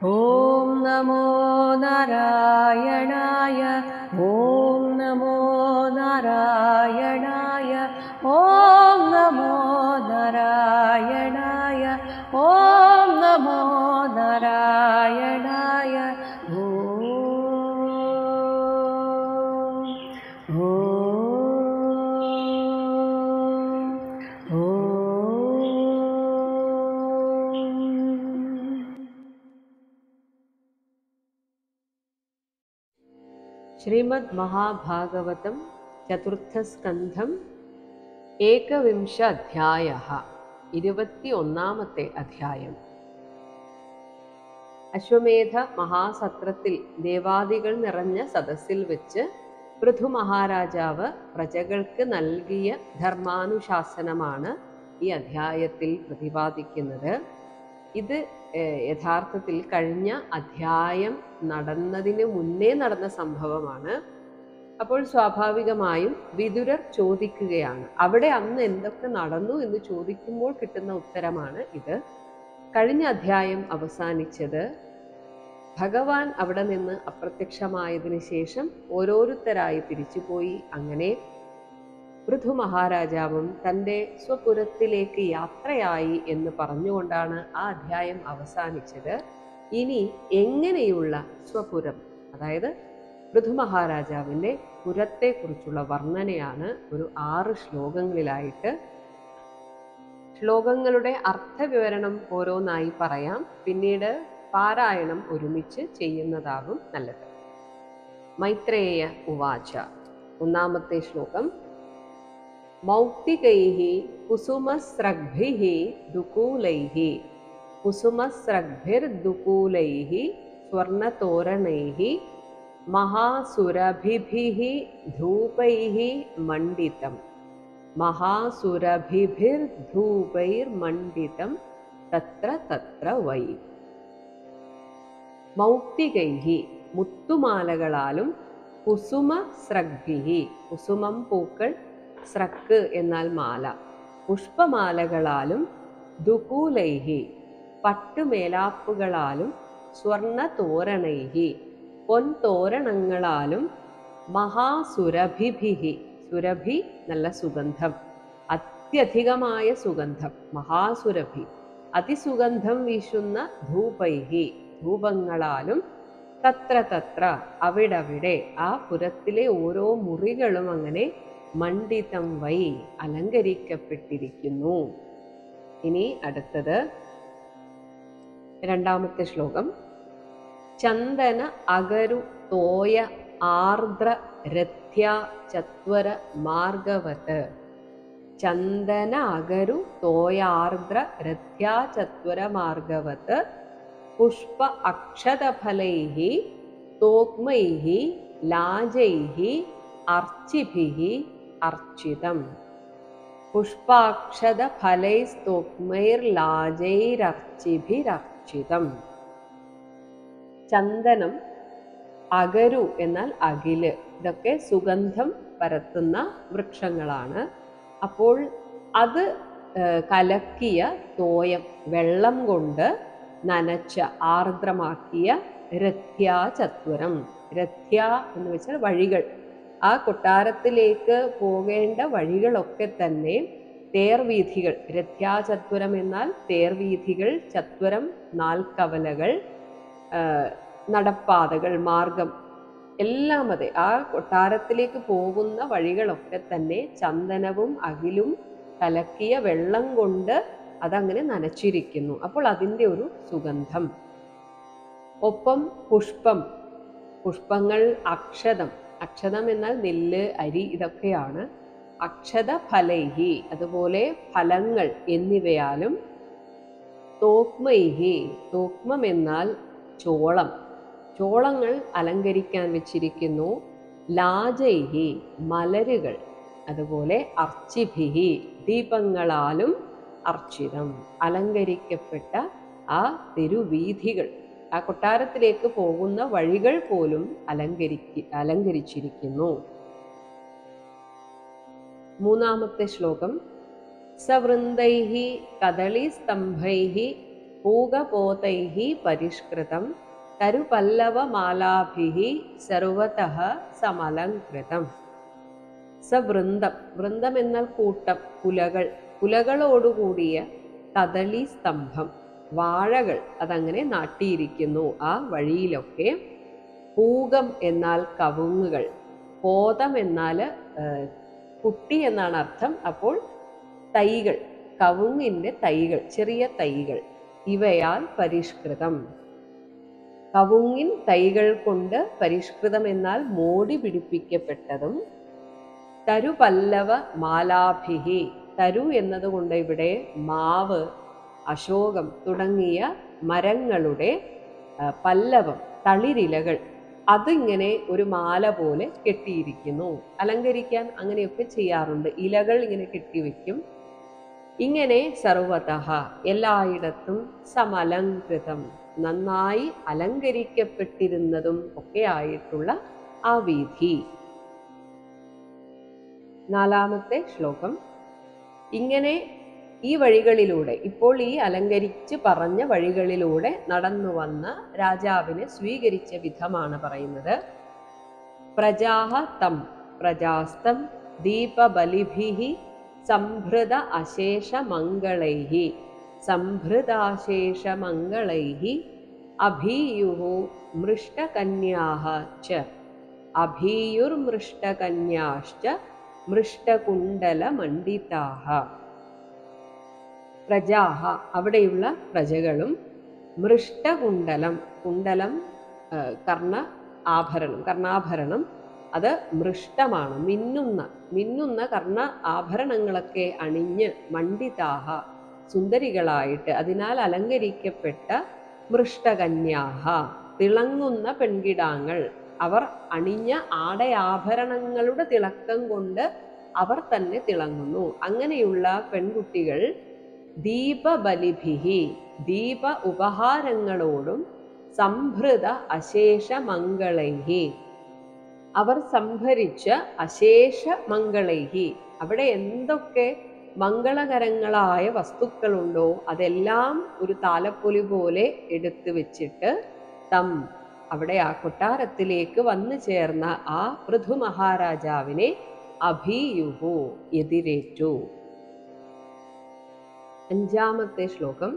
ഓം നമോ നാരായണായ. ഓം നമോ നാരായണായ. ഓം നമോ നാരായണായ. ഓം നമോ നാരായണായ. ഓം ശ്രീമദ് മഹാഭാഗവതം ചതുർത്ഥസ്കന്ധം ഏകവിംശ അധ്യായഃ 21-ാമത്തെ അധ്യായം. അശ്വമേധ മഹാസത്രത്തിൽ ദേവാദികൾ നിറഞ്ഞ സദസ്സിൽ വെച്ച് പൃഥു മഹാരാജാവ് പ്രജകൾക്ക് നൽകിയ ധർമാനുശാസനമാണ് ഈ അധ്യായത്തിൽ പ്രതിപാദിക്കുന്നത്. ഇത് യഥാർത്ഥത്തിൽ കഴിഞ്ഞ അധ്യായം നടന്നതിന് മുന്നേ നടന്ന സംഭവമാണ്. അപ്പോൾ സ്വാഭാവികമായും വിതുരർ ചോദിക്കുകയാണ്, അവിടെ അന്ന് എന്തൊക്കെ നടന്നു എന്ന് ചോദിക്കുമ്പോൾ കിട്ടുന്ന ഉത്തരമാണ് ഇത്. കഴിഞ്ഞ അധ്യായം അവസാനിച്ചത് ഭഗവാൻ അവിടെ നിന്ന് അപ്രത്യക്ഷമായതിനു ശേഷം ഓരോരുത്തരായി തിരിച്ചുപോയി. അങ്ങനെ പൃഥു മഹാരാജാവും തൻ്റെ സ്വപുരത്തിലേക്ക് യാത്രയായി എന്ന് പറഞ്ഞുകൊണ്ടാണ് ആ അധ്യായം അവസാനിച്ചത്. ഇനി എങ്ങനെയുള്ള സ്വപുരം, അതായത് പൃഥു മഹാരാജാവിൻ്റെ പുരത്തെക്കുറിച്ചുള്ള വർണ്ണനയാണ് ഒരു 6 ശ്ലോകങ്ങളിലായിട്ട്. ശ്ലോകങ്ങളുടെ അർത്ഥവിവരണം ഓരോന്നായി പറയാം, പിന്നീട് പാരായണം ഒരുമിച്ച് ചെയ്യുന്നതാകും നല്ലത്. മൈത്രേയ ഉവാച. 1-ാമത്തെ ശ്ലോകം. മൗക്തികൈഃ കുസുമസ്രഗ്ഭിഃ ദുകൂലൈഃ കുസുമസ്രഗ്ഭിർദുകൂലൈഃ സ്വർണതോരണൈഃ മഹാസുരഭിഭിഃ ധൂപൈഃ മണ്ഡിതം മഹാസുരഭിഭിർധൂപൈർമണ്ഡിതം തത്ര തത്ര വൈ. മൗക്തികൈഃ മുത്തുമാലകളാലും, കുസുമസ്രഗ്ഭിഃ കുസുമം പൂക്കൾ, സ്രക്ക് എന്നാൽ മാല, പുഷ്പമാലകളാലും, ദുകൂലൈഃ പട്ടുമേലാപ്പുകളാലും, സ്വർണതോരണൈഃ പൊൻതോരണങ്ങളാലും, മഹാസുരഭിഭിഃ സുരഭി നല്ല സുഗന്ധം, അത്യധികമായ സുഗന്ധം, മഹാസുരഭി അതിസുഗന്ധം വീശുന്ന, ധൂപൈഃ ധൂപങ്ങളാലും, തത്ര തത്ര അവിടവിടെ ആ പുരത്തിലെ ഓരോ മുറികളും അങ്ങനെ മണ്ഡിതം വൈ അലങ്കരിക്കപ്പെട്ടിരിക്കുന്നു. ഇനി അടുത്തത് 2-ാമത്തെ ശ്ലോകം. ചന്ദന അഗരു തോയ ആർദ്ര രഥ്യാ ചത്വര മാർഗവത്. ചന്ദന അഗരു തോയാർദ്ര രഥ്യാ ചത്വര മാർഗവത് പുഷ്പ അക്ഷതഫലൈഃ തോക്മൈഃ ലാജൈഃ അർച്ചിഭിഃ അർച്ചിതം. പുഷ്പാക്ഷതഫലൈസ്തോക്മൈർലാജൈരർച്ചിഭിരർച്ചിതം. ചന്ദനം, അഗരു എന്നാൽ അകില്, ഇതൊക്കെ സുഗന്ധം പരത്തുന്ന വൃക്ഷങ്ങളാണ്. അപ്പോൾ അത് കലക്കിയ തോയം, വെള്ളം കൊണ്ട് നനച്ച ആർദ്രമാക്കിയ രഥ്യാ ചത്വരം. രഥ്യ എന്ന് വെച്ചാൽ വഴികൾ. ആ കൊട്ടാരത്തിലേക്ക് പോകേണ്ട വഴികളൊക്കെ തന്നെ തേർവീഥികൾ. രഥ്യാചത്വരം എന്നാൽ തേർവീഥികൾ, ചത്വരം നാൽക്കവലകൾ, നടപ്പാതകൾ, മാർഗം എല്ലാം. അതെ, ആ കൊട്ടാരത്തിലേക്ക് പോകുന്ന വഴികളൊക്കെ തന്നെ ചന്ദനവും അകിലും കലക്കിയ വെള്ളം കൊണ്ട് അതങ്ങനെ നനച്ചിരിക്കുന്നു. അപ്പോൾ അതിൻ്റെ ഒരു സുഗന്ധം. ഒപ്പം പുഷ്പം, പുഷ്പങ്ങൾ, അക്ഷതം, അക്ഷതം എന്നാൽ നെല്ല്, അരി ഇതൊക്കെയാണ്. അക്ഷത ഫലൈഹി അതുപോലെ ഫലങ്ങൾ എന്നിവയാലും, തോക്മൈഹി തോക്മം എന്നാൽ ചോളം, ചോളങ്ങൾ അലങ്കരിക്കാൻ വെച്ചിരിക്കുന്നു. ലാജൈഹി മലരുകൾ, അതുപോലെ അർച്ചിഭിഹി ദീപങ്ങളാലും അർച്ചിതം അലങ്കരിക്കപ്പെട്ട ആ തെരുവീഥികൾ, ആ കൊട്ടാരത്തിലേക്ക് പോകുന്ന വഴികൾ പോലും അലങ്കരിച്ചിരിക്കുന്നു. 3-ാമത്തെ ശ്ലോകം. സവൃന്ദൈഃ കദളീസ്തംഭൈഃ പൂഗപോതൈഃ പരിഷ്കൃതം തരുപല്ലവമാലാഭിഃ സർവതഃ സമലംകൃതം. സവൃന്ദം, വൃന്ദം എന്നാൽ കൂട്ടം, കുലകൾ, കുലകളോടുകൂടിയ കദളി സ്തംഭം, വാഴകൾ അതങ്ങനെ നാട്ടിയിരിക്കുന്നു ആ വഴിയിലൊക്കെ. പൂകം എന്നാൽ കവുങ്ങുകൾ, പോതം എന്നാൽ കുട്ടി എന്നാണ് അർത്ഥം. അപ്പോൾ തൈകൾ, കവുങ്ങിൻ്റെ തൈകൾ, ചെറിയ തൈകൾ, ഇവയാൽ പരിഷ്കൃതം. കവുങ്ങിൻ തൈകൾ കൊണ്ട് പരിഷ്കൃതം എന്നാൽ മോടി പിടിപ്പിക്കപ്പെട്ടതും. തരുപല്ലവ മാലാഭിഹി, തരു എന്നതുകൊണ്ട് ഇവിടെ മാവ്, അശോകം തുടങ്ങിയ മരങ്ങളുടെ പല്ലവം, തളിരിലകൾ, അതിങ്ങനെ ഒരു മാല പോലെ കെട്ടിയിരിക്കുന്നു. അലങ്കരിക്കാൻ അങ്ങനെയൊക്കെ ചെയ്യാറുണ്ട്, ഇലകൾ ഇങ്ങനെ കെട്ടിവെക്കും. ഇങ്ങനെ സർവതഃ എല്ലായിടത്തും സമലംകൃതം നന്നായി അലങ്കരിക്കപ്പെട്ടിരുന്നതും ഒക്കെ ആയിട്ടുള്ള ആ വീഥി. നാലാമത്തെ ശ്ലോകം. ഇങ്ങനെ ഈ വഴികളിലൂടെ, ഇപ്പോൾ ഈ അലങ്കരിച്ച് പറഞ്ഞ വഴികളിലൂടെ നടന്നു വന്ന രാജാവിനെ സ്വീകരിച്ച വിധമാണ് പറയുന്നത്. പ്രജാഹ തം പ്രജാസ്തം ദീപബലിഭിഃ സംഭൃത അശേഷമംഗളൈഃ സംഭൃതാശേഷമംഗളൈഃ അഭീയുഃ മൃഷ്ടകന്യാഃ ച അഭീയുർമൃഷ്ടകന്യാശ്ച മൃഷ്ടകുണ്ടലമണ്ഡിതാഃ. പ്രജാഹ അവിടെയുള്ള പ്രജകളും, മൃഷ്ടകുണ്ടലം, കുണ്ടലം കർണാഭരണം, അത് മൃഷ്ടമാണ്, മിന്നുന്ന കർണ ആഭരണങ്ങളൊക്കെ അണിഞ്ഞ്, മണ്ഡിതാഹ സുന്ദരികളായിട്ട് അതിനാൽ അലങ്കരിക്കപ്പെട്ട മൃഷ്ടകന്യാഹ തിളങ്ങുന്ന പെൺകിടാങ്ങൾ, അവർ അണിഞ്ഞ ആടയാഭരണങ്ങളുടെ തിളക്കം കൊണ്ട് അവർ തന്നെ തിളങ്ങുന്നു. അങ്ങനെയുള്ള പെൺകുട്ടികൾ ദീപബലിഭിഹി ദീപ ഉപഹാരങ്ങളോടും സംഭൃത അശേഷമംഗളൈഹി അവർ സംഭരിച്ച അശേഷമംഗളൈഹി അവിടെ എന്തൊക്കെ മംഗളകരങ്ങളായ വസ്തുക്കളുണ്ടോ അതെല്ലാം ഒരു താലപ്പൊലി പോലെ എടുത്തു വെച്ചിട്ട് തം അവിടെ ആ കൊട്ടാരത്തിലേക്ക് വന്നു ചേർന്ന ആ പൃഥു മഹാരാജാവിനെ അഭിയുഹു എതിരേറ്റു. അഞ്ചാമത്തെ ശ്ലോകം.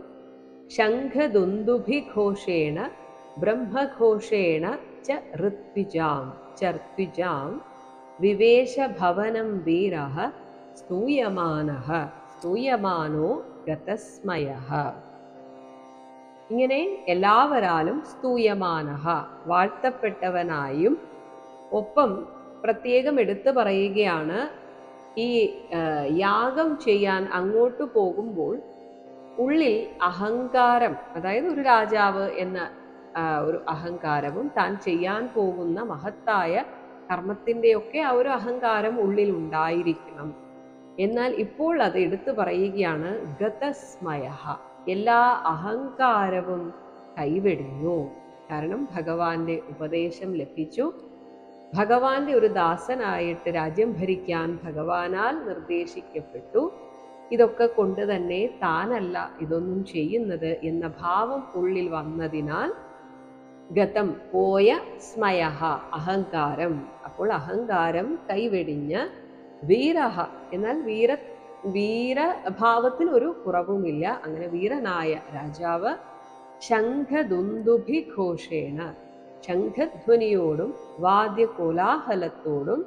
ശംഖദുന്ദുഭിഘോഷേണ ബ്രഹ്മഘോഷേണ ച ഋത്വിജാം വിവേശഭവനം വീരഃ സ്തൂയമാനോ ഗതസ്മയഃ. ഇങ്ങനെ എല്ലാവരാലും സ്തൂയമാനഃ വാഴ്ത്തപ്പെട്ടവനായും, ഒപ്പം പ്രത്യേകം എടുത്തു പറയുകയാണ്, ഈ യാഗം ചെയ്യാൻ അങ്ങോട്ട് പോകുമ്പോൾ ഉള്ളിൽ അഹങ്കാരം, അതായത് ഒരു രാജാവ് എന്ന ഒരു അഹങ്കാരവും താൻ ചെയ്യാൻ പോകുന്ന മഹത്തായ കർമ്മത്തിൻ്റെയൊക്കെ ആ ഒരു അഹങ്കാരം ഉള്ളിൽ ഉണ്ടായിരിക്കണം. എന്നാൽ ഇപ്പോൾ അത് എടുത്തു പറയുകയാണ്, ഗതസ്മയഃ എല്ലാ അഹങ്കാരവും കൈവെടിഞ്ഞു. കാരണം ഭഗവാന്റെ ഉപദേശം ലഭിച്ചു, ഭഗവാന്റെ ഒരു ദാസനായിട്ട് രാജ്യം ഭരിക്കാൻ ഭഗവാനാൽ നിർദ്ദേശിക്കപ്പെട്ടു. ഇതൊക്കെ കൊണ്ട് തന്നെ താനല്ല ഇതൊന്നും ചെയ്യുന്നത് എന്ന ഭാവം ഉള്ളിൽ വന്നതിനാൽ ഗതം പോയ, സ്മയഃ അഹങ്കാരം, അപ്പോൾ അഹങ്കാരം കൈവെടിഞ്ഞ, വീരഃ എന്നാൽ വീരഭാവത്തിന് ഒരു കുറവുമില്ല, അങ്ങനെ വീരനായ രാജാവ് ശംഖദുന്ദുഭിഘോഷേണ ശംഖധ്വനിയോടും വാദ്യകോലാഹലത്തോടും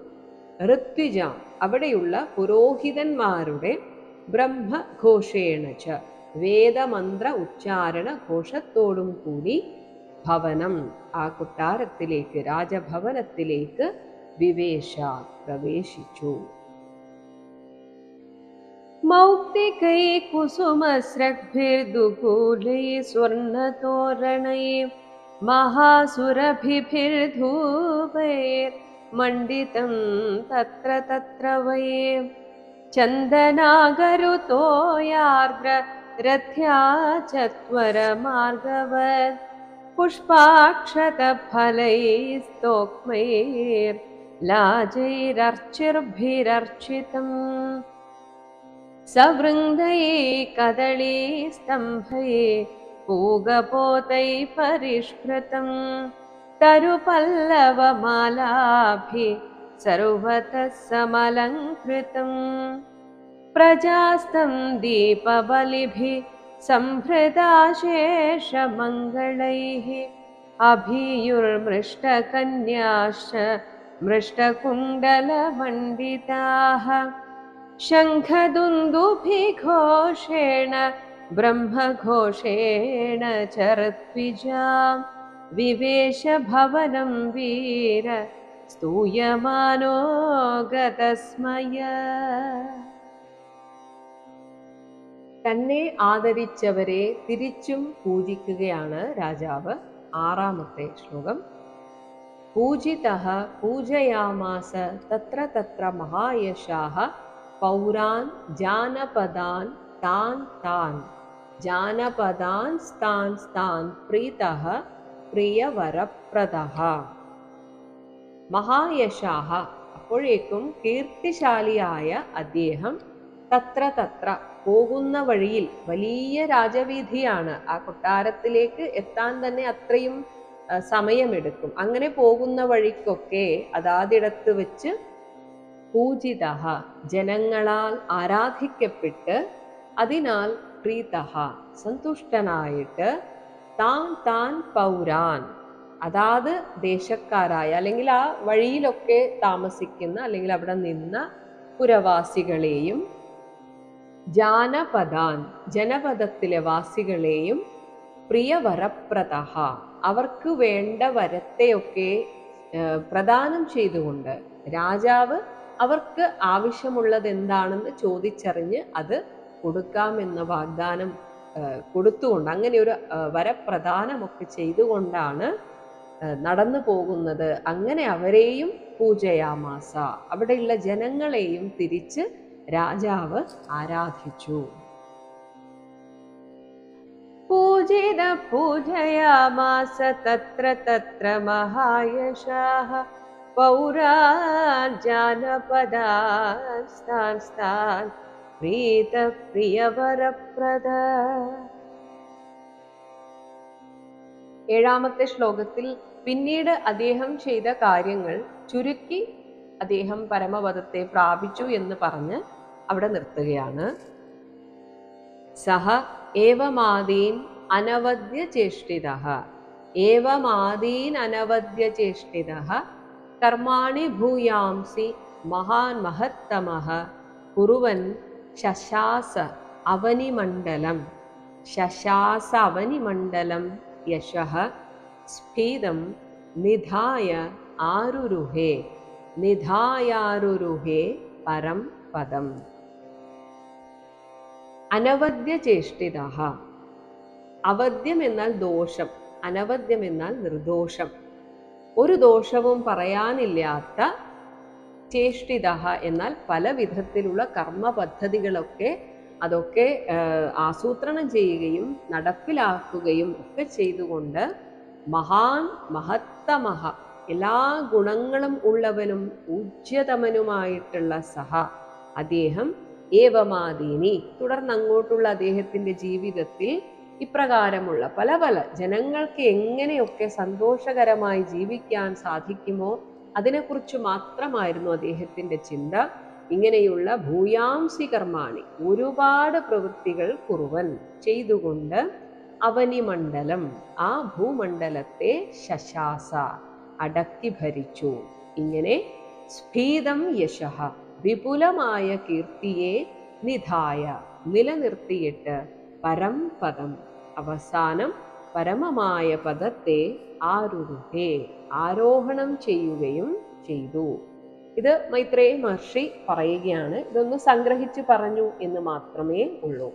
ഋത്വിജാം അവിടെയുള്ള പുരോഹിതന്മാരുടെ ബ്രഹ്മഘോഷേണ ച വേദമന്ത്ര ഉച്ചാരണ ഘോഷത്തോടും കൂടി ഭവനം ആ കൊട്ടാരത്തിലേക്ക്, രാജഭവനത്തിലേക്ക് വിവേശ പ്രവേശിച്ചു. മൗക്തികൈ കുസുമസ്രഗ്ഭിർദുകൂലൈ സ്വർണതോരണൈ മഹാസുരഭിർധൂപൈർമണ്ഡിതം തത്ര തത്ര വൈ ചന്ദനാഗരുതോയാർദ്ര രഥ്യാ ചത്വരമാർഗവത് പുഷ്പാക്ഷതഫലൈസ്തോക്മൈർലാജൈരർച്ചിർഭിരർച്ചിതം സവൃന്ദൈ കദളീസ്തംഭൈ पूगपोतै परिष्कृतं तरुपल्लवमालाभिः सर्वतः समलङ्कृतम् प्रजास्तं दीपबलिभिः संहृताशेषमङ्गलैः अभियुर्मृष्टकन्याश्च मृष्टकुण्डलमण्डिताः शङ्खदुन्दुभिघोषेण ब्रह्मघोषेण च ऋत्विजां विवेशभवनं वीर स्तूयमानो गतस्मय. തന്നെ ആദരിച്ചവരെ തിരിച്ചും പൂജിക്കുകയാണ് രാജാവ്. ആറാമത്തെ ശ്ലോകം. പൂജിതഃ പൂജയാമാസ തത്ര തത്ര മഹായശാഃ പൗരാൻ ജാനപദാൻ താൻ താൻ ജാനപദാൻ സ്ഥാൻ സ്ഥാൻ പ്രീതഃ പ്രിയവരപ്രദഃ. മഹായശാഃ അപ്പോഴേക്കും കീർത്തിശാലിയായ അദ്ദേഹം തത്ര തത്ര പോകുന്ന വഴിയിൽ, വലിയ രാജവീഥിയാണ്, ആ കൊട്ടാരത്തിലേക്ക് എത്താൻ തന്നെ അത്രയും സമയമെടുക്കും. അങ്ങനെ പോകുന്ന വഴിക്കൊക്കെ അതാതിടത്ത് വെച്ച് പൂജിതഃ ജനങ്ങളാൽ ആരാധിക്കപ്പെട്ട് അതിനാൽ പ്രീതഃ സന്തുഷ്ടനായിട്ട് താൻ താൻ പൗരാൻ അതാത് ദേശക്കാരായ അല്ലെങ്കിൽ ആ വഴിയിലൊക്കെ താമസിക്കുന്ന അല്ലെങ്കിൽ അവിടെ നിന്ന പുരവാസികളെയും ജാനപദാൻ ജനപദത്തിലെ വാസികളെയും പ്രിയവരപ്രദഃ അവർക്ക് വേണ്ട വരത്തെയൊക്കെ പ്രദാനം ചെയ്തുകൊണ്ട് രാജാവ് അവർക്ക് ആവശ്യമുള്ളത് എന്താണെന്ന് ചോദിച്ചറിഞ്ഞ് അത് കൊടുക്കാമെന്ന വാഗ്ദാനം കൊടുത്തുകൊണ്ട് അങ്ങനെ ഒരു വരപ്രദാനമൊക്കെ ചെയ്തുകൊണ്ടാണ് നടന്നു പോകുന്നത്. അങ്ങനെ അവരെയും പൂജയാമാസ അവിടെയുള്ള ജനങ്ങളെയും തിരിച്ച് രാജാവ് ആരാധിച്ചു. പൂജിത പൂജയാമാസ തത്ര തത്ര മഹായശാഃ പൗരാൻ ജാനപദാൻ സ്ഥാൻ സ്ഥാൻ പ്രീത പ്രിയവരപ്രദ. ഏഴാമത്തെ ശ്ലോകത്തിൽ പിന്നീട് അദ്ദേഹം ചെയ്ത കാര്യങ്ങൾ ചുരുക്കി അദ്ദേഹം പരമപദത്തെ പ്രാപിച്ചു എന്ന് പറഞ്ഞ് അവിടെ നിർത്തുകയാണ്. സഹ ഏവമാദീൻ അനവദ്യ ചേഷ്ടിതഃ ഏവമാദീൻ അനവദ്യ ചേഷ്ടിതഃ കർമാണി ഭൂയാംസി മഹാൻ മഹത്തമഃ കുറുവൻ ശശാസ അവനിമണ്ഡലം ശശാസ അവനിമണ്ഡലം യശഃ സ്ഫീതം നിധായ ആരുരുഹേ നിധായാരുരുഹേ പരം പദം. അനവദ്യ ചേഷ്ടിതഃ അവദ്യം എന്നാൽ ദോഷം, അനവദ്യം എന്നാൽ നിർദോഷം, ഒരു ദോഷവും പറയാനില്ലാത്ത. ചേഷ്ടിതഃ എന്നാൽ പല വിധത്തിലുള്ള കർമ്മ പദ്ധതികളൊക്കെ അതൊക്കെ ആസൂത്രണം ചെയ്യുകയും നടപ്പിലാക്കുകയും ഒക്കെ ചെയ്തുകൊണ്ട് മഹാൻ മഹത്തമഃ എല്ലാ ഗുണങ്ങളും ഉള്ളവനും പൂജ്യതമനുമായിട്ടുള്ള സഹ അദ്ദേഹം ഏവമാദീനി തുടർന്ന് അങ്ങോട്ടുള്ള അദ്ദേഹത്തിന്റെ ജീവിതത്തിൽ ഇപ്രകാരമുള്ള പല പല ജനങ്ങൾക്ക് എങ്ങനെയൊക്കെ സന്തോഷകരമായി ജീവിക്കാൻ സാധിക്കുമോ അതിനെക്കുറിച്ച് മാത്രമായിരുന്നു അദ്ദേഹത്തിന്റെ ചിന്ത. ഇങ്ങനെയുള്ള ഭൂയാംസി കർമാണി ഒരുപാട് പ്രവൃത്തികൾ കുറുവൻ ചെയ്തുകൊണ്ട് അവനിമണ്ഡലം ആ ഭൂമണ്ഡലത്തെ ശശാസ അടക്കി ഭരിച്ചു. ഇങ്ങനെ സ്ഫീതം യശഃ വിപുലമായ കീർത്തിയെ നിധായ നിലനിർത്തിയിട്ട് പരം പദം അവസാനം പരമമായ പദത്തെ ആരുരുഹേ ആരോഹണം ചെയ്യുകയും ചെയ്തു. ഇത് മൈത്രേയ മഹർഷി പറയുകയാണ്. ഇതൊന്ന് സംഗ്രഹിച്ച് പറഞ്ഞു എന്ന് മാത്രമേ ഉള്ളൂ.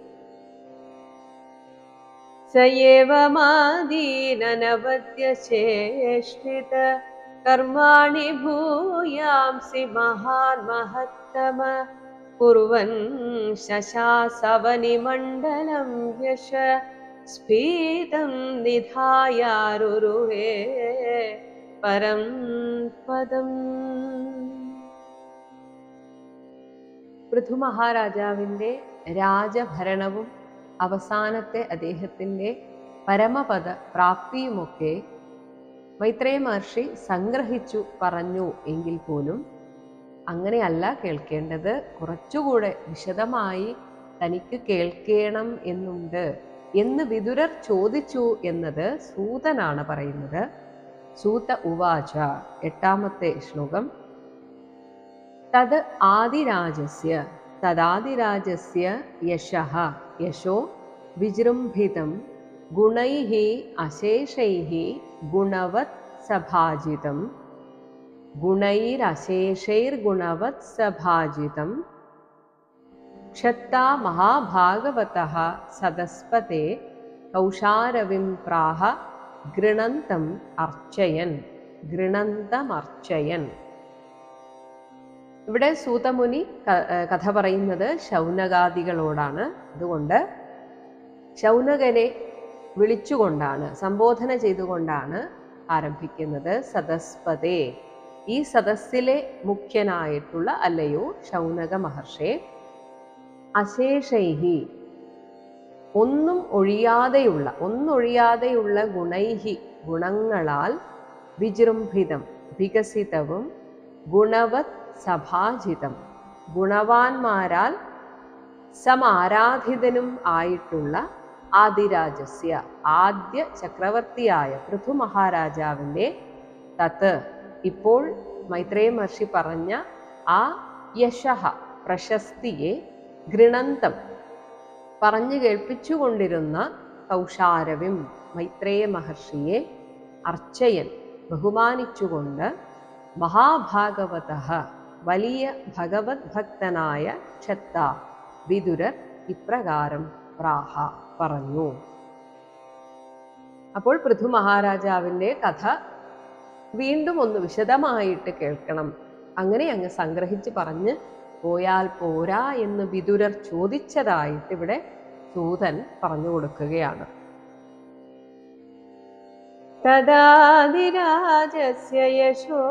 സയേവമാദീനനവദ്യചേഷ്ടിത കർമാണി ഭൂയാംസി മഹാൻ മഹത്തമ കുർവൻ ശശാസവനിമണ്ഡലം യശ സ്ഫീതം നിധായാരുരുഹേ പരം പദം. പൃഥു മഹാരാജാവിൻ്റെ രാജഭരണവും അവസാനത്തെ അദ്ദേഹത്തിൻ്റെ പരമപദ പ്രാപ്തിയുമൊക്കെ മൈത്രേയ മഹർഷി സംഗ്രഹിച്ചു പറഞ്ഞു എങ്കിൽ പോലും അങ്ങനെയല്ല കേൾക്കേണ്ടത്, കുറച്ചുകൂടെ വിശദമായി തനിക്ക് കേൾക്കണം എന്നുണ്ട് എന്ന് വിദുരർ ചോദിച്ചു എന്നത് സൂതനാണ് പറയുന്നത്. സൂത ഉവാച, 8ാമത്തെ ശ്ലോകം. തദാദിരാജസ്യ യശഃ യശോ വിജൃംഭിതം ഗുണൈഃ അശേഷൈഃ ഗുണവത് സഭാജിതം ഗുണൈരശേഷൈർഗുണവത് സഭാജിതം ക്ഷത്താ മഹാഭാഗവതഃ സദസ്പതേ കൗശാരവിം പ്രാഹ ഗൃണന്തം അർച്ചയൻ. ഇവിടെ സൂതമുനി കഥ പറയുന്നത് ശൗനകാദികളോടാണ്. അതുകൊണ്ട് ശൗനകനെ വിളിച്ചുകൊണ്ടാണ്, സംബോധന ചെയ്തുകൊണ്ടാണ് ആരംഭിക്കുന്നത്. സദസ്പതേ, ഈ സദസ്സിലെ മുഖ്യനായിട്ടുള്ള അല്ലയോ ശൗനക മഹർഷേ. അശേഷൈഹി, ഒന്നൊഴിയാതെയുള്ള ഗുണൈഹി, ഗുണങ്ങളാൽ വിജൃംഭിതം, വികസിതവും ഗുണവത് സഭാജിതം, ഗുണവാന്മാരാൽ സമാരാധിതനും ആയിട്ടുള്ള ആദിരാജസ്യ, ആദ്യ ചക്രവർത്തിയായ പൃഥു മഹാരാജാവിൻ്റെ തത്, ഇപ്പോൾ മൈത്രേയ മഹർഷി പറഞ്ഞ ആ യശഃ, പ്രശസ്തിയെ, ഗൃണന്തം, പറഞ്ഞു കേൾപ്പിച്ചുകൊണ്ടിരുന്ന കൗശാരവിം, മൈത്രേയ മഹർഷിയെ, അർച്ചയൻ, ബഹുമാനിച്ചുകൊണ്ട്, മഹാഭാഗവതഃ, വലിയ ഭഗവത് ഭക്തനായ ക്ഷത്ത, വിദുരർ ഇപ്രകാരം പ്രാഹ, പറഞ്ഞു. അപ്പോൾ പൃഥു മഹാരാജാവിൻ്റെ കഥ വീണ്ടും ഒന്ന് വിശദമായിട്ട് കേൾക്കണം, അങ്ങനെ അങ്ങ് സംഗ്രഹിച്ച് പറഞ്ഞ് പോയാൽ പോരാ എന്ന് വിദുരർ ചോദിച്ചതായിട്ട് ഇവിടെ സൂതൻ പറഞ്ഞു കൊടുക്കുകയാണ്. തദാദിരാജസ്യ യശോ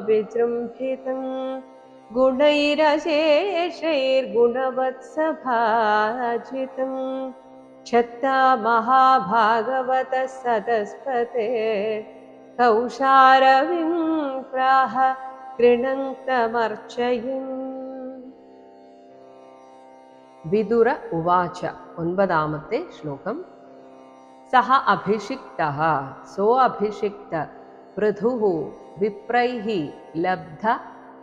വിജൃംഭിതം ഗുണൈരശേഷൈർഗുണവത്സഭാജിതം ക്ഷത്താ മഹാഭാഗവതഃ സദസ്പതേ കൗശാരവിം പ്രാഹ ഗൃണന്തമർച്ചയൻ. വിദുര ഉവാച, 9ാമത്തെ ശ്ലോകം. സഹ അഭിഷിക്തഃ, സോ അഭിഷിക്ത, പൃഥുഃ വിപ്രൈഃ ലബ്ധ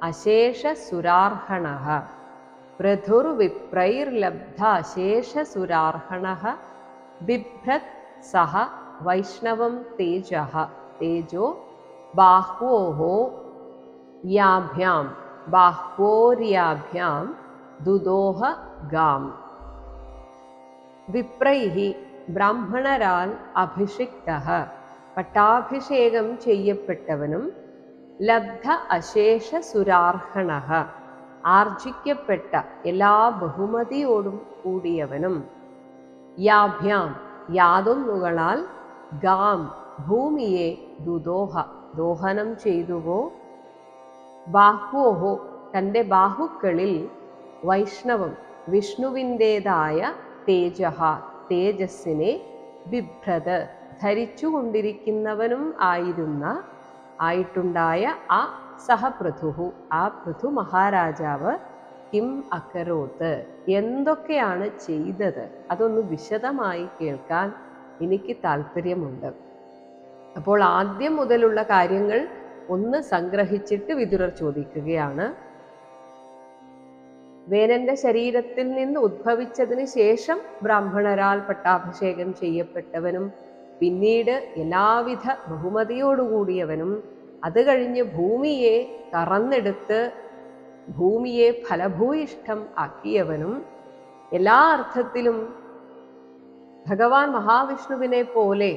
അശേഷസുരാർഹണഃ. പൃഥുർവിപ്രൈർലബ്ധ അശേഷസുരാർഹണഃ ബിഭ്രത് സഹ വൈഷ്ണവം തേജഃ. തേജോ ബാഹ്വോഃ യാഭ്യാം, ബാഹ്വോര്യാഭ്യാം ദുദോഹ ഗാം. വിപ്രൈഹി, ബ്രാഹ്മണരാൽ അഭിഷിക്തഃ, പട്ടാഭിഷേകം ചെയ്യപ്പെട്ടവനും, ലബ്ധ അശേഷ സുരാർഹണഃ, ആർജിക്കപ്പെട്ട എല്ലാ ബഹുമതിയോടും കൂടിയവനും, യാഭ്യാം, യാതൊന്നുകളാൽ, ഗാം, ഭൂമിയെ, ദുദോഹ, ദോഹനം ചെയ്തുവോ, ബാഹ്വോഹോ, തൻ്റെ ബാഹുക്കളിൽ, വൈഷ്ണവം, വിഷ്ണുവിൻ്റേതായ, തേജഃ, തേജസ്സിനെ, ബിഭ്രത്, ധരിച്ചുകൊണ്ടിരിക്കുന്നവനും ആയിട്ടുണ്ടായ ആ സഹപൃഥുഹു, ആ പൃഥു മഹാരാജാവ്, കിം അകരോത്ത്, എന്തൊക്കെയാണ് ചെയ്തത്, അതൊന്ന് വിശദമായി കേൾക്കാൻ എനിക്ക് താല്പര്യമുണ്ട്. അപ്പോൾ ആദ്യം മുതലുള്ള കാര്യങ്ങൾ ഒന്ന് സംഗ്രഹിച്ചിട്ട് വിദുരർ ചോദിക്കുകയാണ്. വേനന്റെ ശരീരത്തിൽ നിന്ന് ഉദ്ഭവിച്ചതിന് ശേഷം ബ്രാഹ്മണരാൽ പട്ടാഭിഷേകം ചെയ്യപ്പെട്ടവനും, പിന്നീട് എല്ലാവിധ ബഹുമതിയോടുകൂടിയവനും, അത് കഴിഞ്ഞ് ഭൂമിയെ കറന്നെടുത്ത് ഭൂമിയെ ഫലഭൂയിഷ്ഠം ആക്കിയവനും, എല്ലാ അർത്ഥത്തിലും ഭഗവാൻ മഹാവിഷ്ണുവിനെ പോലെ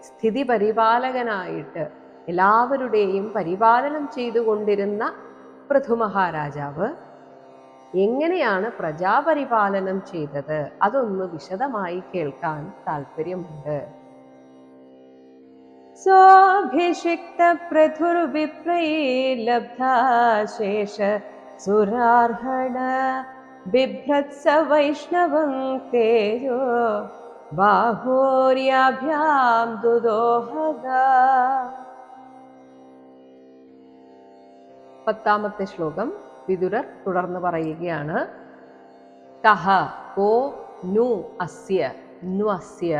സ്ഥിതി പരിപാലകനായിട്ട് എല്ലാവരുടെയും പരിപാലനം ചെയ്തുകൊണ്ടിരുന്ന പൃഥു മഹാരാജാവ് എങ്ങനെയാണ് പ്രജാപരിപാലനം ചെയ്തത്, അതൊന്ന് വിശദമായി കേൾക്കാൻ താല്പര്യമുണ്ട്. സ്വാഭിഷിക്ത പൃഥുർവിപ്രൈർലബ്ധാശേഷ സുരാർഹണ ബിഭ്രത്സ വൈഷ്ണവം തേജോ ബാഹോര്യാഭ്യാം ദുദോഹഗ. 10ാമത്തെ ശ്ലോകം വിദുരർ തുടർന്ന് പറയുകയാണ്. കഹ കോ നു അസ്യ ന്വസ്യ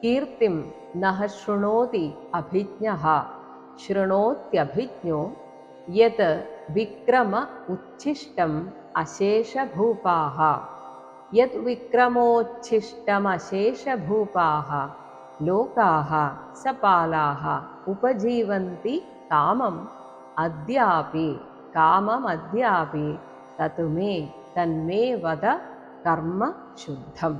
കീർത്തിം നഹ ശൃണോതി അഭിജ്ഞഃ ശൃണോത്യഭിജ്ഞോ യത് വിക്രമ ഉച്ഛിഷ്ടം അശേഷഭൂപാഃ. യത് വിക്രമോച്ഛിഷ്ടമശേഷഭൂപാഃ ലോകാഃ സപാലാഃ ഉപജീവന്തി കാമം അദ്യാപി കാമമദ്യാപി തത് മേ തന്മേ വദ കർമ്മ ശുദ്ധം.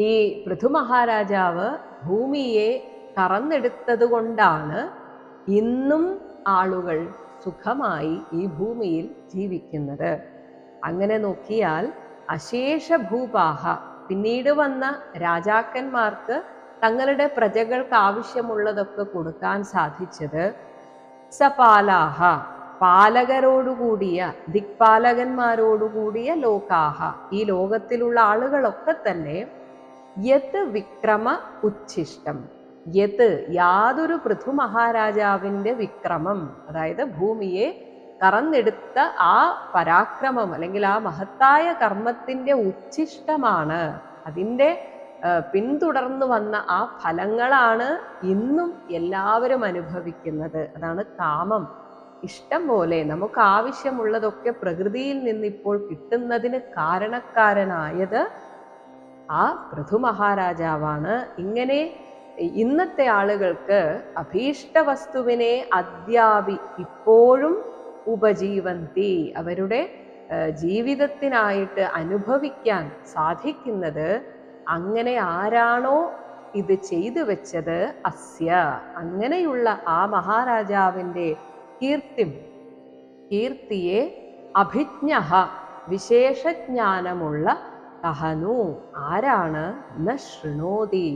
ഈ പൃഥുമഹാരാജാവ് ഭൂമിയെ കറന്നെടുത്തത് കൊണ്ടാണ് ഇന്നും ആളുകൾ സുഖമായി ഈ ഭൂമിയിൽ ജീവിക്കുന്നത്. അങ്ങനെ നോക്കിയാൽ അശേഷഭൂപാഹ, പിന്നീട് വന്ന രാജാക്കന്മാർക്ക് തങ്ങളുടെ പ്രജകൾക്ക് ആവശ്യമുള്ളതൊക്കെ കൊടുക്കാൻ സാധിച്ചത് സപാലാഹ, പാലകരോടുകൂടിയ ദിക്പാലകന്മാരോടുകൂടിയ ലോകാഹ, ഈ ലോകത്തിലുള്ള ആളുകളൊക്കെ തന്നെ യത് വിക്രമ ഉച്ഛിഷ്ടം, യത് യാതൊരു പൃഥു മഹാരാജാവിൻ്റെ വിക്രമം, അതായത് ഭൂമിയെ കറന്നെടുത്ത ആ പരാക്രമം അല്ലെങ്കിൽ ആ മഹത്തായ കർമ്മത്തിൻ്റെ ഉച്ഛിഷ്ടമാണ്, അതിൻ്റെ പിന്തുടർന്നു വന്ന ആ ഫലങ്ങളാണ് ഇന്നും എല്ലാവരും അനുഭവിക്കുന്നത്. അതാണ് കാമം. ഇഷ്ടം പോലെ നമുക്ക് ആവശ്യമുള്ളതൊക്കെ പ്രകൃതിയിൽ നിന്നിപ്പോൾ കിട്ടുന്നതിന് കാരണക്കാരനായത് ആ പൃഥു മഹാരാജാവാണ്. ഇങ്ങനെ ഇന്നത്തെ ആളുകൾക്ക് അഭീഷ്ട വസ്തുവിനെ അദ്യാപി ഇപ്പോഴും ഉപജീവന്തി, അവരുടെ ജീവിതത്തിനായിട്ട് അനുഭവിക്കാൻ സാധിക്കുന്നത് അങ്ങനെ ആരാണോ ഇത് ചെയ്തു വെച്ചത് അസ്യ, അങ്ങനെയുള്ള ആ മഹാരാജാവിൻ്റെ കീർത്തിയെ അഭിജ്ഞഃ, വിശേഷജ്ഞാനമുള്ള കഹനു, ആരാണ് ന ശൃണോതി,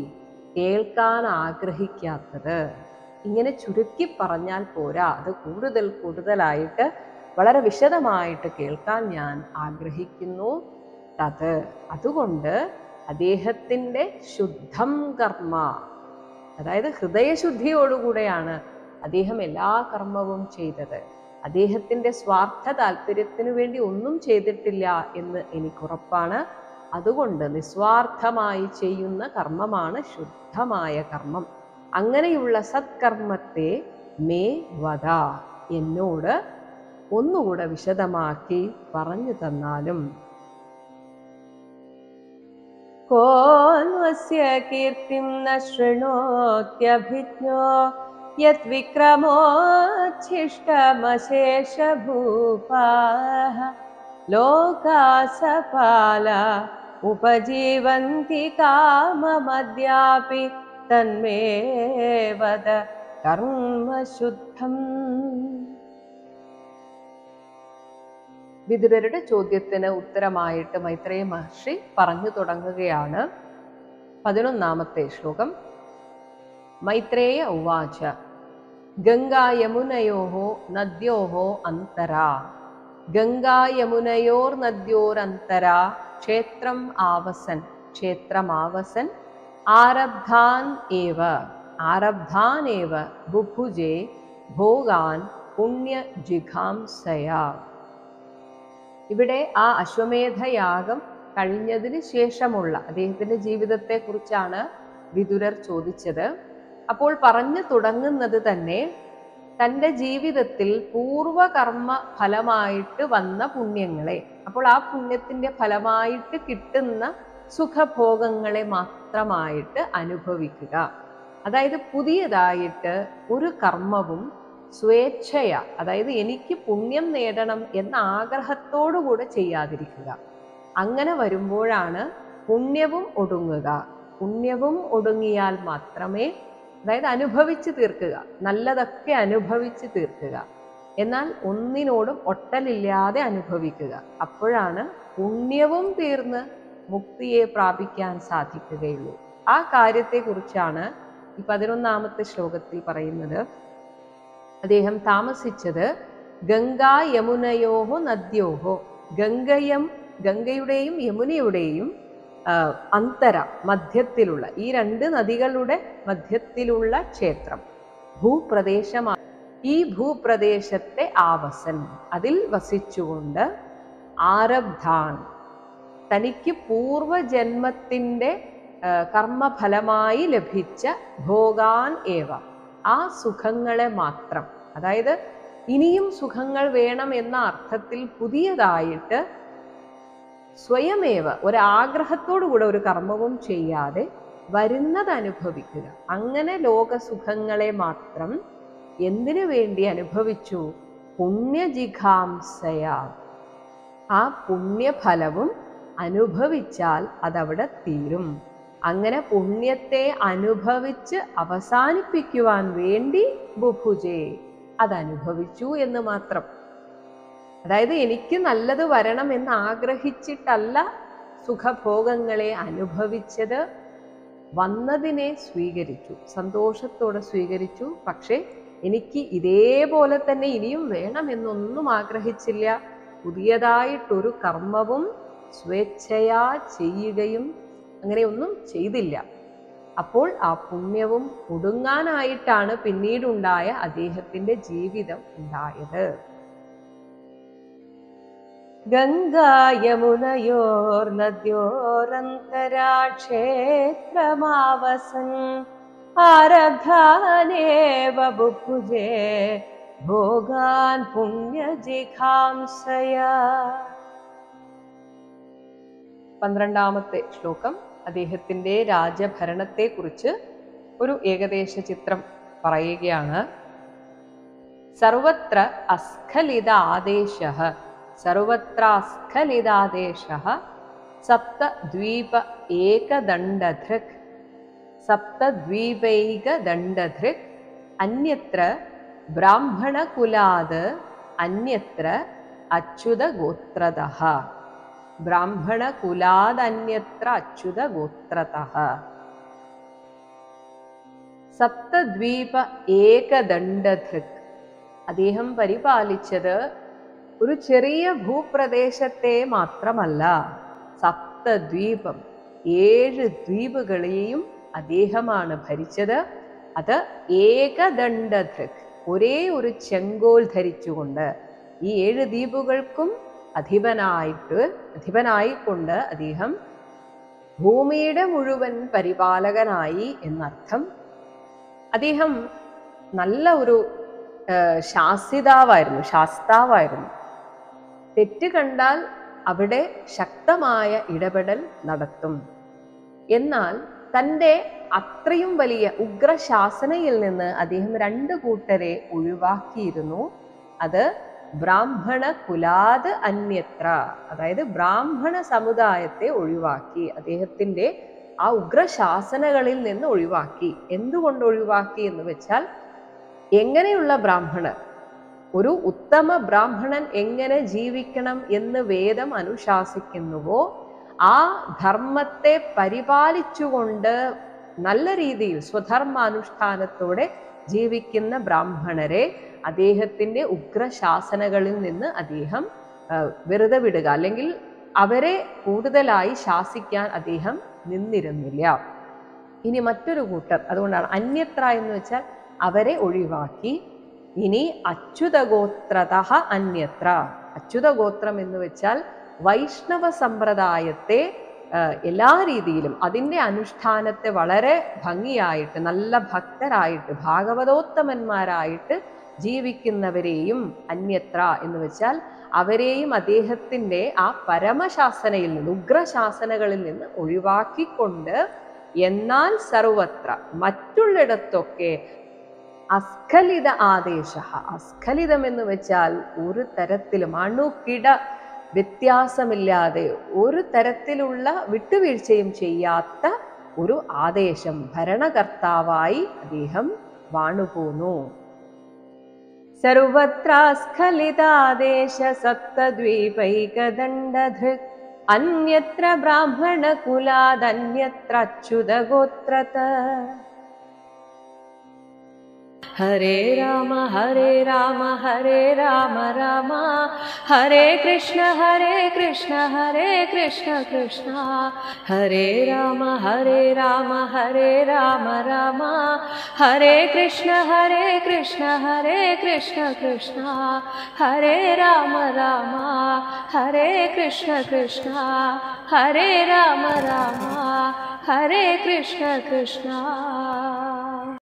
കേൾക്കാൻ ആഗ്രഹിക്കാത്തത്. ഇങ്ങനെ ചുരുക്കി പറഞ്ഞാൽ പോരാ, അത് കൂടുതലായിട്ട് വളരെ വിശദമായിട്ട് കേൾക്കാൻ ഞാൻ ആഗ്രഹിക്കുന്നു. തത്, അതുകൊണ്ട് അദ്ദേഹത്തിൻ്റെ ശുദ്ധം കർമ്മ, അതായത് ഹൃദയശുദ്ധിയോടുകൂടെയാണ് അദ്ദേഹം എല്ലാ കർമ്മവും ചെയ്തത്. അദ്ദേഹത്തിൻ്റെ സ്വാർത്ഥ താല്പര്യത്തിനു വേണ്ടി ഒന്നും ചെയ്തിട്ടില്ല എന്ന് എനിക്കുറപ്പാണ്. അതുകൊണ്ട് നിസ്വാർത്ഥമായി ചെയ്യുന്ന കർമ്മമാണ് ശുദ്ധമായ കർമ്മം. അങ്ങനെയുള്ള സത്കർമ്മത്തെ മേ വദ, എന്നോട് ഒന്നുകൂടെ വിശദമാക്കി പറഞ്ഞു തന്നാലും. കോന്വസ്യ കീർത്തിം ന ശൃണോത്യഭിജ്ഞോ യത് വിക്രമോച്ഛിഷ്ടമശേഷഭൂപാഃ ലോകാഃ സപാലാഃ ഉപജീവന്തി കാമമദ്യാപി തന്മേ വദ കർമ്മശുദ്ധം. വിദുരരുടെ ചോദ്യത്തിന് ഉത്തരമായിട്ട് മൈത്രേയ മഹർഷി പറഞ്ഞു തുടങ്ങുകയാണ്. 11ാമത്തെ ശ്ലോകം. മൈത്രേയ ഉവാച ഗംഗായമുനയോഃ നദ്യോഃ അന്തരാ ഗംഗായമുനയോർനദ്യോരന്തരാ ക്ഷേത്രമാവസൻ ആരബ്ധാനേവ ബുഭുജേ ഭോഗാൻ പുണ്യജിഘാംസയാ. ഇവിടെ ആ അശ്വമേധയാഗം കഴിഞ്ഞതിന് ശേഷമുള്ള അദ്ദേഹത്തിൻ്റെ ജീവിതത്തെക്കുറിച്ചാണ് വിദുരർ ചോദിച്ചത്. അപ്പോൾ പറഞ്ഞു തുടങ്ങുന്നത് തന്നെ തൻ്റെ ജീവിതത്തിൽ പൂർവകർമ്മ ഫലമായിട്ട് വന്ന പുണ്യങ്ങളെ, അപ്പോൾ ആ പുണ്യത്തിൻ്റെ ഫലമായിട്ട് കിട്ടുന്ന സുഖഭോഗങ്ങളെ മാത്രമായിട്ട് അനുഭവിക്കുക. അതായത് പുതിയതായിട്ട് ഒരു കർമ്മവും സ്വേച്ഛയ, അതായത് എനിക്ക് പുണ്യം നേടണം എന്ന ആഗ്രഹത്തോടുകൂടെ ചെയ്യാതിരിക്കുക. അങ്ങനെ വരുമ്പോഴാണ് പുണ്യവും ഒടുങ്ങുക. പുണ്യവും ഒടുങ്ങിയാൽ മാത്രമേ, അതായത് അനുഭവിച്ച് തീർക്കുക, നല്ലതൊക്കെ അനുഭവിച്ച് തീർക്കുക, എന്നാൽ ഒന്നിനോടും ഒട്ടലില്ലാതെ അനുഭവിക്കുക. അപ്പോഴാണ് പുണ്യവും തീർന്ന് മുക്തിയെ പ്രാപിക്കാൻ സാധിക്കുകയുള്ളൂ. ആ കാര്യത്തെക്കുറിച്ചാണ് ഈ 11ാമത്തെ ശ്ലോകത്തിൽ പറയുന്നത്. അദ്ദേഹം താമസിച്ചത് ഗംഗാ യമുനയോഹോ നദ്യോഹോ, ഗംഗയുടെയും യമുനയുടെയും അന്തര മധ്യത്തിലുള്ള ഈ രണ്ട് നദികളുടെ മധ്യത്തിലുള്ള ക്ഷേത്രം ഭൂപ്രദേശമാണ്. ഈ ഭൂപ്രദേശത്തെ ആവസൻ, അതിൽ വസിച്ചുകൊണ്ട് ആരബ്ധാൻ, തനിക്ക് പൂർവജന്മത്തിൻ്റെ കർമ്മഫലമായി ലഭിച്ച ഭോഗാൻ ഏവ, ആ സുഖങ്ങളെ മാത്രം, അതായത് ഇനിയും സുഖങ്ങൾ വേണം എന്ന അർത്ഥത്തിൽ പുതിയതായിട്ട് സ്വയമേവ ഒരാഗ്രഹത്തോടുകൂടെ ഒരു കർമ്മവും ചെയ്യാതെ വരുന്നത് അനുഭവിക്കുക. അങ്ങനെ ലോകസുഖങ്ങളെ മാത്രം എന്തിനു വേണ്ടി അനുഭവിച്ചു? പുണ്യജിഘാംസയാ, ആ പുണ്യഫലവും അനുഭവിച്ചാൽ അതവിടെ തീരും. അങ്ങനെ പുണ്യത്തെ അനുഭവിച്ച് അവസാനിപ്പിക്കുവാൻ വേണ്ടി ബുഭുജേ, അതനുഭവിച്ചു എന്ന് മാത്രം. അതായത് എനിക്ക് നല്ലത് വരണം എന്ന് ആഗ്രഹിച്ചിട്ടല്ല സുഖഭോഗങ്ങളെ അനുഭവിച്ചത്, വന്നതിനെ സ്വീകരിച്ചു, സന്തോഷത്തോടെ സ്വീകരിച്ചു. പക്ഷെ എനിക്ക് ഇതേപോലെ തന്നെ ഇനിയും വേണം എന്നൊന്നും ആഗ്രഹിച്ചില്ല. പുതിയതായിട്ടൊരു കർമ്മവും സ്വേച്ഛയാ ചെയ്യുകയും അങ്ങനെയൊന്നും ചെയ്തില്ല. അപ്പോൾ ആ പുണ്യവും ഒടുങ്ങാനായിട്ടാണ് പിന്നീടുണ്ടായ അദ്ദേഹത്തിന്റെ ജീവിതം ഉണ്ടായത്. ഗംഗായമുനയോർ നദ്യോരന്തരാക്ഷേത്രമാവസൻ ആരബ്ധാനേവ ബുഭുജേ ഭോഗാൻ പുണ്യജിഘാംസയാ. 12ാമത്തെ ശ്ലോകം അദ്ദേഹത്തിന്റെ രാജഭരണത്തെക്കുറിച്ച് ഒരു ഏകദേശ ചിത്രം പറയുകയാണ്. സർവത്ര അസ്ഖലിതാദേശഃ, സർവത്ര അസ്ഖലിതാദേശഃ സപ്തദ്വീപ ഏകദണ്ഡധൃക്, സപ്തദ്വീപൈകദണ്ഡധൃക് അന്യത്ര ബ്രാഹ്മണകുലാത് അന്യത്ര അച്യുതഗോത്രതഃ, ബ്രാഹ്മണകുലാദന്യത്ര അച്യുതഗോത്രതഃ. സപ്തദ്വീപ ഏകദണ്ഡധൃക്, അദ്ദേഹം പരിപാലിച്ചത് ഒരു ചെറിയ ഭൂപ്രദേശത്തെ മാത്രമല്ല, സപ്തദ്വീപം 7 ദ്വീപുകളെയും അദ്ദേഹമാണ് ഭരിച്ചത്. അത് ഏകദണ്ഡധൃക്, ഒരേ ഒരു ചെങ്കോൽ ധരിച്ചുകൊണ്ട് ഈ 7 ദ്വീപുകൾക്കും അധിപനായിക്കൊണ്ട് അദ്ദേഹം ഭൂമിയുടെ മുഴുവൻ പരിപാലകനായി എന്നർത്ഥം. അദ്ദേഹം നല്ല ഒരു ശാസ്താവായിരുന്നു. തെറ്റ് കണ്ടാൽ അവിടെ ശക്തമായ ഇടപെടൽ നടത്തും. എന്നാൽ തൻ്റെ അത്രയും വലിയ ഉഗ്രശാസനയിൽ നിന്ന് അദ്ദേഹം 2 കൂട്ടരെ ഒഴിവാക്കിയിരുന്നു. അത് ബ്രാഹ്മണ കുലാത് അന്യത്ര, അതായത് ബ്രാഹ്മണ സമുദായത്തെ ഒഴിവാക്കി, അദ്ദേഹത്തിന്റെ ആ ഉഗ്രശാസനകളിൽ നിന്ന് ഒഴിവാക്കി. എന്തുകൊണ്ട് ഒഴിവാക്കി എന്ന് വെച്ചാൽ, എങ്ങനെയുള്ള ബ്രാഹ്മണർ, ഒരു ഉത്തമ ബ്രാഹ്മണൻ എങ്ങനെ ജീവിക്കണം എന്ന് വേദം അനുശാസിക്കുന്നുവോ ആ ധർമ്മത്തെ പരിപാലിച്ചുകൊണ്ട് നല്ല രീതിയിൽ സ്വധർമാനുഷ്ഠാനത്തോടെ ജീവിക്കുന്ന ബ്രാഹ്മണരെ അദ്ദേഹത്തിന്റെ ഉഗ്രശാസനകളിൽ നിന്ന് അദ്ദേഹം വെറുതെ വിടുക, അല്ലെങ്കിൽ അവരെ കൂടുതലായി ശാസിക്കാൻ അദ്ദേഹം നിന്നിരുന്നില്ല. ഇനി മറ്റൊരു കൂട്ടർ, അതുകൊണ്ടാണ് അന്യത്ര എന്ന് വെച്ചാൽ അവരെ ഒഴിവാക്കി. ഇനി അച്യുതഗോത്രതഃ അന്യത്ര, അച്യുതഗോത്രം എന്ന് വെച്ചാൽ വൈഷ്ണവ സമ്പ്രദായത്തെ എല്ലാ രീതിയിലും അതിൻ്റെ അനുഷ്ഠാനത്തെ വളരെ ഭംഗിയായിട്ട് നല്ല ഭക്തരായിട്ട് ഭാഗവതോത്തമന്മാരായിട്ട് ജീവിക്കുന്നവരെയും അന്യത്ര എന്ന് വെച്ചാൽ അവരെയും അദ്ദേഹത്തിൻ്റെ ആ പരമശാസനയിൽ നിന്ന് ഉഗ്രശാസനകളിൽ നിന്ന് ഒഴിവാക്കിക്കൊണ്ട്, എന്നാൽ സർവത്ര മറ്റുള്ളിടത്തൊക്കെ അസ്ഖലിത ആദേശ, അസ്ഖലിതം എന്ന് വെച്ചാൽ ഒരു തരത്തിലും അണുകിട വ്യത്യാസമില്ലാതെ ഒരു തരത്തിലുള്ള വിട്ടുവീഴ്ചയും ചെയ്യാത്ത ഒരു ആദേശം ഭരണകർത്താവായി അദ്ദേഹം വാണുപോന്നു. സർവത്ര സ്ഖലിതാദേശ സപ്തദ്വീപൈകദണ്ഡധൃക് അന്യത്ര ബ്രാഹ്മണകുലാദന്യത്ര അച്യുതഗോത്രത. हरे राम हरे राम हरे राम राम हरे कृष्ण हरे कृष्ण कृष्ण हरे राम हरे राम राम हरे कृष्ण कृष्ण हरे राम हरे कृष्ण कृष्ण हरे राम हरे कृष्ण कृष्ण।